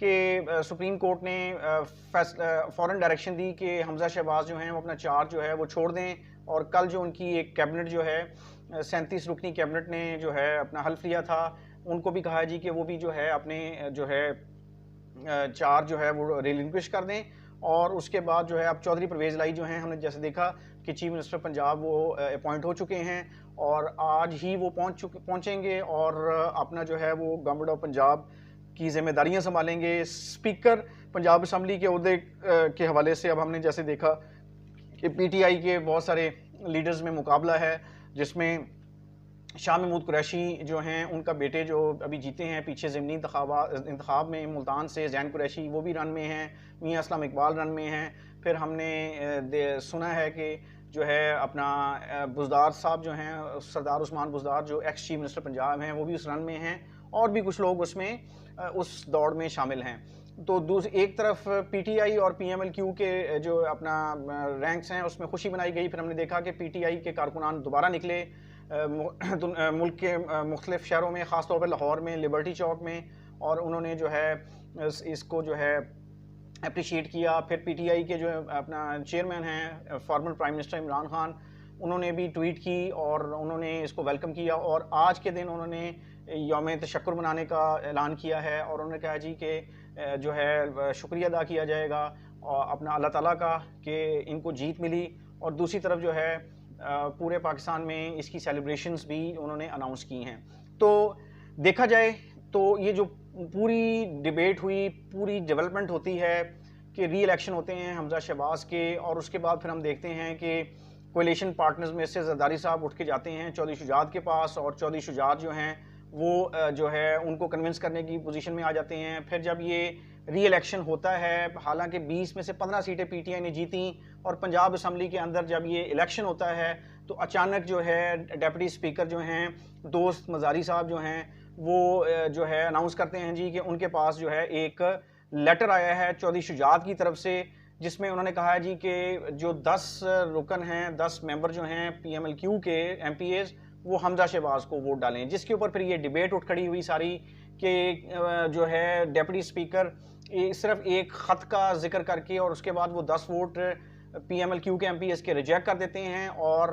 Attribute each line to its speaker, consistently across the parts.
Speaker 1: کہ supreme court نے فوراً ڈائریکشن دی کہ حمزہ شہباز جو ہیں وہ اپنا چارج جو ہے وہ چھوڑ دیں، اور کل جو ان کی ایک کیبنٹ جو ہے 37 رکنی کیبنٹ نے جو ہے اپنا حلف لیا تھا، ان کو بھی کہا جی کہ وہ بھی جو ہے اپنے جو ہے چارج جو ہے وہ ریلنکوش کر دیں. اور اس کے بعد جو ہے اب چودھری پرویز الہی جو ہیں ہم نے جیسے دیکھا کہ چیف منسٹر پنجاب وہ اپوائنٹ ہو چکے ہیں، اور آج ہی وہ پہنچیں گے اور اپنا جو ہے وہ گورنمنٹ آف پنجاب کی ذمہ داریاں سنبھالیں گے. اسپیکر پنجاب اسمبلی کے عہدے کے حوالے سے اب ہم نے جیسے دیکھا کہ پی ٹی آئی کے بہت سارے لیڈرز میں مقابلہ ہے، جس میں شاہ محمود قریشی جو ہیں ان کا بیٹے جو ابھی جیتے ہیں پیچھے ضمنی انتخاب میں ملتان سے، زین قریشی وہ بھی رن میں ہیں، میاں اسلام اقبال رن میں ہیں. پھر ہم نے سنا ہے کہ جو ہے اپنا بزدار صاحب جو ہیں سردار عثمان بزدار جو ایکس چیف منسٹر پنجاب ہیں وہ بھی اس رن میں ہیں، اور بھی کچھ لوگ اس میں اس دوڑ میں شامل ہیں. تو ایک طرف پی ٹی آئی اور پی ایم ایل کیو کے جو اپنا رینکس ہیں اس میں خوشی منائی گئی. پھر ہم نے دیکھا کہ پی ٹی آئی کے کارکنان دوبارہ نکلے ملک کے مختلف شہروں میں، خاص طور پہ لاہور میں لبرٹی چوک میں، اور انہوں نے جو ہے اس کو جو ہے اپریشیٹ کیا. پھر پی ٹی آئی کے جو اپنا چیئرمین ہیں former prime minister Imran Khan, انہوں نے بھی ٹویٹ کی اور انہوں نے اس کو ویلکم کیا، اور آج کے دن انہوں نے یوم تشکر منانے کا اعلان کیا ہے، اور انہوں نے کہا جی کہ جو ہے شکریہ ادا کیا جائے گا اپنا اللہ تعالیٰ کا کہ ان کو جیت ملی. اور دوسری طرف جو ہے پورے پاکستان میں اس کی سیلیبریشنز بھی انہوں نے اناؤنس کی ہیں. تو دیکھا جائے تو یہ جو پوری ڈیبیٹ ہوئی، پوری ڈیولپمنٹ ہوتی ہے کہ ری الیکشن ہوتے ہیں حمزہ شہباز کے، اور اس کے بعد پھر ہم دیکھتے ہیں کہ کولیشن پارٹنرز میں سے زرداری صاحب اٹھ کے جاتے ہیں چودھری شجاعت کے پاس، اور چودھری شجاعت جو ہیں وہ جو ہے ان کو کنونس کرنے کی پوزیشن میں آ جاتے ہیں. پھر جب یہ ری الیکشن ہوتا ہے، حالانکہ 20 میں سے 15 سیٹیں پی ٹی آئی نے جیتیں، اور پنجاب اسمبلی کے اندر جب یہ الیکشن ہوتا ہے تو اچانک جو ہے ڈیپٹی اسپیکر جو ہیں دوست مزاری صاحب جو ہیں وہ جو ہے اناؤنس کرتے ہیں جی کہ ان کے پاس جو ہے ایک لیٹر آیا ہے چودھری شجاعت کی طرف سے، جس میں انہوں نے کہا ہے جی کہ جو 10 رکن ہیں، 10 ممبر جو ہیں پی ایم ایل کیو کے ایم پی ایز، وہ حمزہ شہباز کو ووٹ ڈالیں. جس کے اوپر پھر یہ ڈیبیٹ اٹھ کھڑی ہوئی ساری کہ جو ہے ڈیپٹی اسپیکر صرف ایک خط کا ذکر کر کے اور اس کے بعد وہ 10 vote P M L Q کے ایم پی ایس کے ریجیکٹ کر دیتے ہیں، اور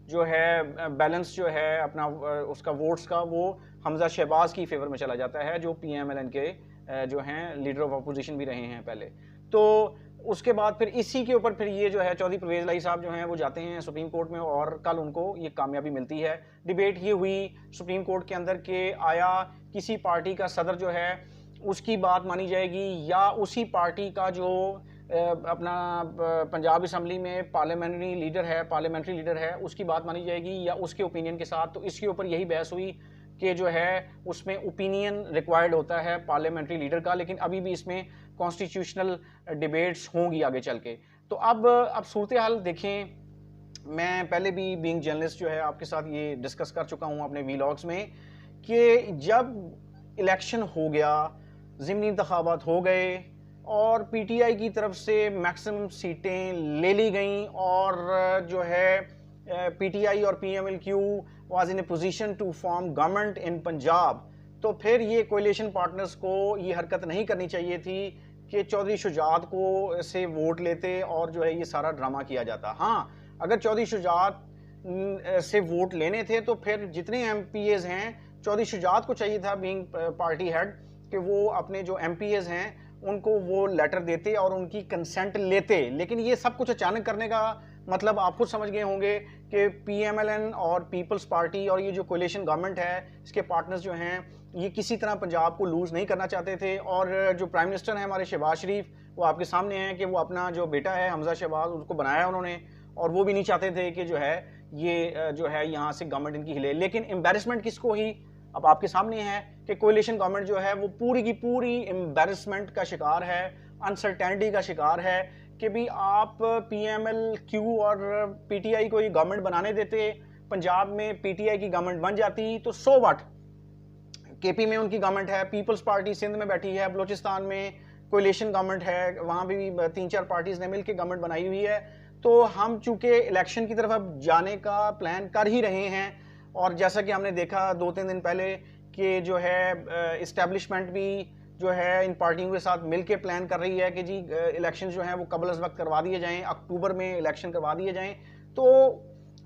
Speaker 1: جو ہے بیلنس جو ہے اپنا اس کا ووٹس کا وہ حمزہ شہباز کی فیور میں چلا جاتا ہے، جو پی ایم ایل این کے جو ہیں لیڈر آف اپوزیشن بھی رہے ہیں پہلے. تو اس کے بعد پھر اسی کے اوپر پھر یہ جو ہے چودھری پرویز الہی صاحب جو ہیں وہ جاتے ہیں سپریم کورٹ میں، اور کل ان کو یہ کامیابی ملتی ہے. ڈیبیٹ یہ ہوئی سپریم کورٹ کے اندر کہ آیا کسی پارٹی کا صدر جو ہے اس کی بات مانی جائے گی، یا اسی پارٹی کا جو اپنا پنجاب اسمبلی میں پارلیمنٹری لیڈر ہے اس کی بات مانی جائے گی، یا اس کے اوپینین کے ساتھ. تو اس کے اوپر یہی بحث ہوئی کہ جو ہے اس میں اوپینین ریکوائرڈ ہوتا ہے پارلیمنٹری لیڈر کا، لیکن ابھی بھی اس میں کانسٹیٹیوشنل ڈیبیٹس ہوں گی آگے چل کے. تو اب صورتحال دیکھیں، میں پہلے بھی بینگ جرنلسٹ جو ہے آپ کے ساتھ یہ ڈسکس کر چکا ہوں اپنے وی لاگز میں کہ جب الیکشن ہو گیا، ضمنی انتخابات ہو گئے، اور پی ٹی آئی کی طرف سے میکسیمم سیٹیں لے لی گئیں، اور جو ہے پی ٹی آئی اور P M L Q was in a position to form government in Punjab, تو پھر یہ کولیشن پارٹنرز کو یہ حرکت نہیں کرنی چاہیے تھی کہ چودھری شجاعت کو سے ووٹ لیتے اور جو ہے یہ سارا ڈرامہ کیا جاتا. ہاں، اگر چودھری شجاعت سے ووٹ لینے تھے تو پھر جتنے ایم پی ایز ہیں چودھری شجاعت کو چاہیے تھا بینگ پارٹی ہیڈ کہ وہ اپنے جو ایم پی ایز ہیں ان کو وہ لیٹر دیتے اور ان کی کنسنٹ لیتے. لیکن یہ سب کچھ اچانک کرنے کا مطلب آپ خود سمجھ گئے ہوں گے کہ پی ایم ایل این اور پیپلز پارٹی اور یہ جو کولیشن گورنمنٹ ہے اس کے پارٹنرز جو ہیں یہ کسی طرح پنجاب کو لوز نہیں کرنا چاہتے تھے. اور جو پرائم منسٹر ہیں ہمارے شہباز شریف، وہ آپ کے سامنے ہیں کہ وہ اپنا جو بیٹا ہے حمزہ شہباز اس کو بنایا انہوں نے، اور وہ بھی نہیں چاہتے تھے کہ جو ہے یہ جو ہے یہاں سے گورنمنٹ ان کی ہلے. لیکن امبیرسمنٹ کس کو ہی؟ اب آپ کے سامنے ہے کہ کولیشن گورنمنٹ جو ہے وہ پوری کی پوری امبیرسمنٹ کا شکار ہے، انسرٹینٹی کا شکار ہے کہ بھی آپ پی ایم ایل کیو اور پی ٹی آئی کو یہ گورنمنٹ بنانے دیتے، پنجاب میں پی ٹی آئی کی گورنمنٹ بن جاتی تو سو واٹ، کے پی میں ان کی گورنمنٹ ہے، پیپلز پارٹی سندھ میں بیٹھی ہے، بلوچستان میں کولیشن گورنمنٹ ہے، وہاں بھی 3-4 پارٹیز نے مل کے گورنمنٹ بنائی ہوئی ہے. تو ہم چونکہ الیکشن کی طرف اب جانے کا پلان کر ہی رہے ہیں، اور جیسا کہ ہم نے دیکھا 2-3 دن پہلے کہ جو ہے اسٹیبلشمنٹ بھی جو ہے ان پارٹیوں کے ساتھ مل کے پلان کر رہی ہے کہ جی الیکشن جو ہیں وہ قبل از وقت کروا دیے جائیں, اکتوبر میں الیکشن کروا دیے جائیں. تو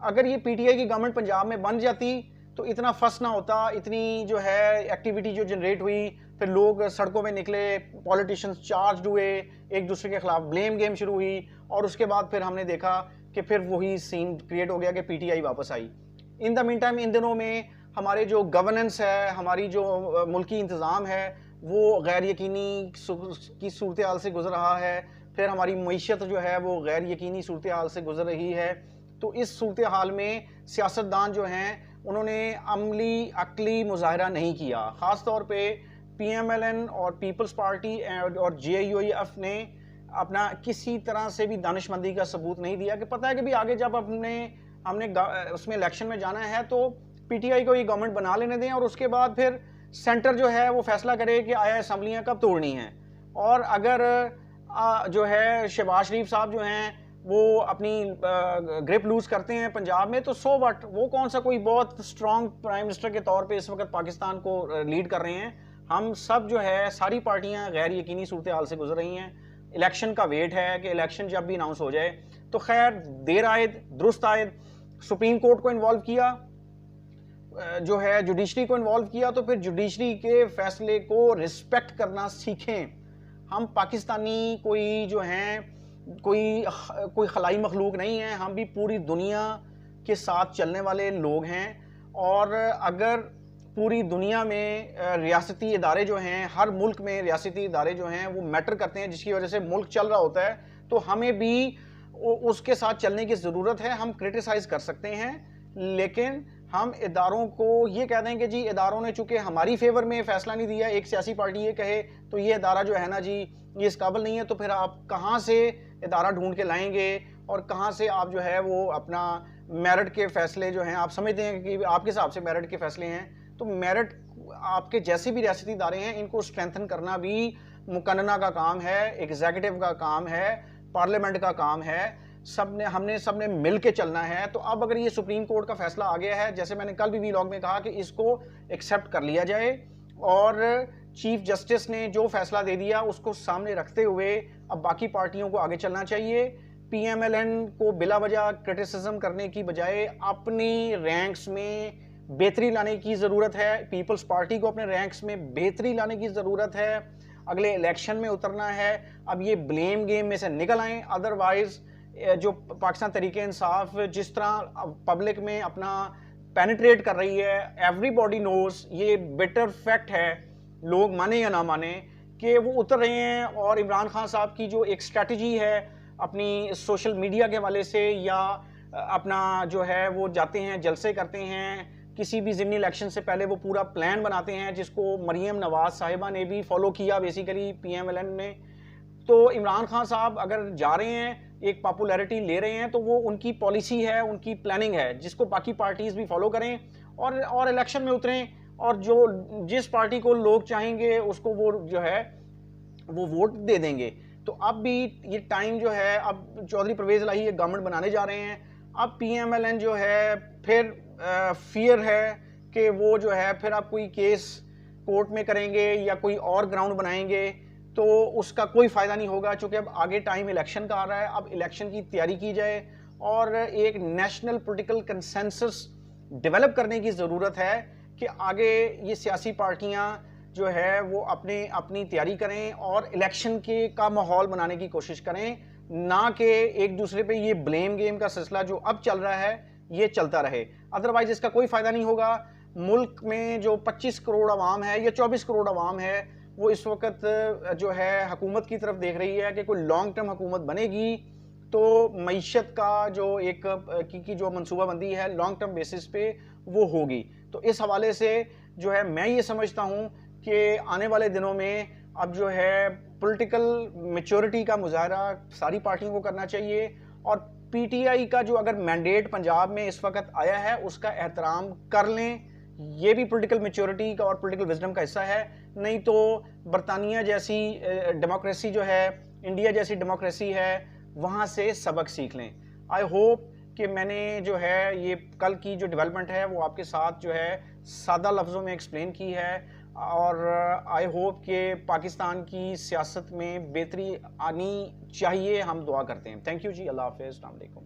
Speaker 1: اگر یہ پی ٹی آئی کی گورنمنٹ پنجاب میں بن جاتی تو اتنا فس نہ ہوتا, اتنی جو ہے ایکٹیویٹی جو جنریٹ ہوئی, پھر لوگ سڑکوں میں نکلے, پولیٹیشنز چارجڈ ہوئے, ایک دوسرے کے خلاف بلیم گیم شروع ہوئی, اور اس کے بعد پھر ہم نے دیکھا کہ پھر وہی سین کریٹ ہو گیا کہ پی ٹی آئی واپس آئی. ان دا مین ٹائم ان دنوں میں ہمارے جو گورننس ہے, ہماری جو ملکی انتظام ہے وہ غیر یقینی کی صورتحال سے گزر رہا ہے, پھر ہماری معیشت جو ہے وہ غیر یقینی صورتحال سے گزر رہی ہے. تو اس صورتحال میں سیاستدان جو ہیں انہوں نے عملی عقلی مظاہرہ نہیں کیا, خاص طور پہ پی ایم ایل این اور پیپلز پارٹی اور جے یو ای ایف نے اپنا کسی طرح سے بھی دانش مندی کا ثبوت نہیں دیا کہ پتہ ہے کہ بھی آگے جب ہم نے اس میں الیکشن میں جانا ہے تو پی ٹی آئی کو یہ گورنمنٹ بنا لینے دیں, اور اس کے بعد پھر سینٹر جو ہے وہ فیصلہ کرے کہ آیا اسمبلیاں کب توڑنی ہیں. اور اگر جو ہے شہباز شریف صاحب جو ہیں وہ اپنی گرپ لوز کرتے ہیں پنجاب میں تو سو وٹ, وہ کون سا کوئی بہت اسٹرانگ پرائم منسٹر کے طور پہ اس وقت پاکستان کو لیڈ کر رہے ہیں. ہم سب جو ہے ساری پارٹیاں غیر یقینی صورتحال سے گزر رہی ہیں. الیکشن کا ویٹ ہے کہ الیکشن جب بھی اناؤنس ہو جائے تو خیر دیر آئد درست آئد. سپریم کورٹ کو انوالو کیا, جو ہے جوڈیشری کو انوالو کیا, تو پھر جوڈیشری کے فیصلے کو رسپیکٹ کرنا سیکھیں. ہم پاکستانی کوئی جو ہیں کوئی خلائی مخلوق نہیں ہیں, ہم بھی پوری دنیا کے ساتھ چلنے والے لوگ ہیں. اور اگر پوری دنیا میں ریاستی ادارے جو ہیں, ہر ملک میں ریاستی ادارے جو ہیں وہ میٹر کرتے ہیں, جس کی وجہ سے ملک چل رہا ہوتا ہے, تو ہمیں بھی اس کے ساتھ چلنے کی ضرورت ہے. ہم کرٹیسائز کر سکتے ہیں, لیکن ہم اداروں کو یہ کہہ دیں کہ جی اداروں نے چونکہ ہماری فیور میں فیصلہ نہیں دیا, ایک سیاسی پارٹی یہ کہے تو یہ ادارہ جو ہے نا جی یہ اس قابل نہیں ہے, تو پھر آپ کہاں سے ادارہ ڈھونڈ کے لائیں گے, اور کہاں سے آپ جو ہے وہ اپنا میرٹ کے فیصلے جو ہیں, آپ سمجھتے ہیں کہ آپ کے حساب سے میرٹ کے فیصلے ہیں, تو میرٹ آپ کے جیسے بھی ریاستی ادارے ہیں ان کو اسٹرینتھن کرنا بھی مقننہ کا کام ہے, ایگزیکٹو کا کام ہے, پارلیمنٹ کا کام ہے. ہم نے سب نے مل کے چلنا ہے. تو اب اگر یہ سپریم کورٹ کا فیصلہ آ گیا ہے, جیسے میں نے کل بھی ویلاگ میں کہا کہ اس کو ایکسیپٹ کر لیا جائے, اور چیف جسٹس نے جو فیصلہ دے دیا اس کو سامنے رکھتے ہوئے اب باقی پارٹیوں کو آگے چلنا چاہیے. پی ایم ایل این کو بلا وجہ کرٹیسزم کرنے کی بجائے اپنی رینکس میں بہتری لانے کی ضرورت ہے. پیپلز پارٹی کو اپنے رینکس میں بہتری لانے کی ضرورت ہے. اگلے الیکشن میں اترنا ہے. اب یہ بلیم گیم میں سے نکل آئیں, ادروائز جو پاکستان تحریک انصاف جس طرح پبلک میں اپنا پینیٹریٹ کر رہی ہے, ایوری باڈی نوز, یہ بیٹر فیکٹ ہے, لوگ مانیں یا نہ مانیں, کہ وہ اتر رہے ہیں. اور عمران خان صاحب کی جو ایک اسٹریٹجی ہے اپنی سوشل میڈیا کے حوالے سے, یا اپنا جو ہے وہ جاتے ہیں جلسے کرتے ہیں, کسی بھی ضمنی الیکشن سے پہلے وہ پورا پلان بناتے ہیں, جس کو مریم نواز صاحبہ نے بھی فالو کیا basically P M L N نے. تو عمران خان صاحب اگر جا رہے ہیں, ایک پاپولیرٹی لے رہے ہیں, تو وہ ان کی پالیسی ہے, ان کی پلاننگ ہے, جس کو باقی پارٹیز بھی فالو کریں اور الیکشن میں اتریں, اور جس پارٹی کو لوگ چاہیں گے اس کو وہ جو ہے وہ ووٹ دے دیں گے. تو اب بھی یہ ٹائم جو ہے, اب چودھری پرویز الہی یہ گورنمنٹ بنانے جا رہے ہیں, اب پی ایم ایل این جو ہے پھر فیئر ہے کہ وہ جو ہے پھر آپ کوئی کیس کورٹ میں کریں گے یا کوئی اور گراؤنڈ بنائیں گے, تو اس کا کوئی فائدہ نہیں ہوگا. چونکہ اب آگے ٹائم الیکشن کا آ رہا ہے, اب الیکشن کی تیاری کی جائے اور ایک نیشنل پولیٹیکل کنسنسس ڈیولپ کرنے کی ضرورت ہے کہ آگے یہ سیاسی پارٹیاں جو ہے وہ اپنی تیاری کریں اور الیکشن کا ماحول بنانے کی کوشش کریں, نہ کہ ایک دوسرے پہ یہ بلیم گیم کا سلسلہ جو اب چل رہا ہے یہ چلتا رہے. ادروائز اس کا کوئی فائدہ نہیں ہوگا. ملک میں جو 25 کروڑ عوام ہے یا 24 کروڑ عوام ہے, وہ اس وقت جو ہے حکومت کی طرف دیکھ رہی ہے کہ کوئی لانگ ٹرم حکومت بنے گی تو معیشت کا جو ایک کی جو منصوبہ بندی ہے لانگ ٹرم بیسس پہ وہ ہوگی. تو اس حوالے سے جو ہے میں یہ سمجھتا ہوں کہ آنے والے دنوں میں اب جو ہے پولیٹیکل میچورٹی کا مظاہرہ ساری پارٹیوں کو کرنا چاہیے, اور پی ٹی آئی کا جو اگر مینڈیٹ پنجاب میں اس وقت آیا ہے اس کا احترام کر لیں. یہ بھی پولیٹیکل میچورٹی کا اور پولیٹیکل وزڈم کا حصہ ہے. نہیں تو برطانیہ جیسی ڈیموکریسی جو ہے, انڈیا جیسی ڈیموکریسی ہے, وہاں سے سبق سیکھ لیں. آئی ہوپ کہ میں نے جو ہے یہ کل کی جو ڈیولپمنٹ ہے وہ آپ کے ساتھ جو ہے سادہ لفظوں میں ایکسپلین کی ہے. اور آئی ہوپ کہ پاکستان کی سیاست میں بہتری آنی چاہیے. ہم دعا کرتے ہیں. تھینک یو جی. اللہ حافظ. السلام علیکم.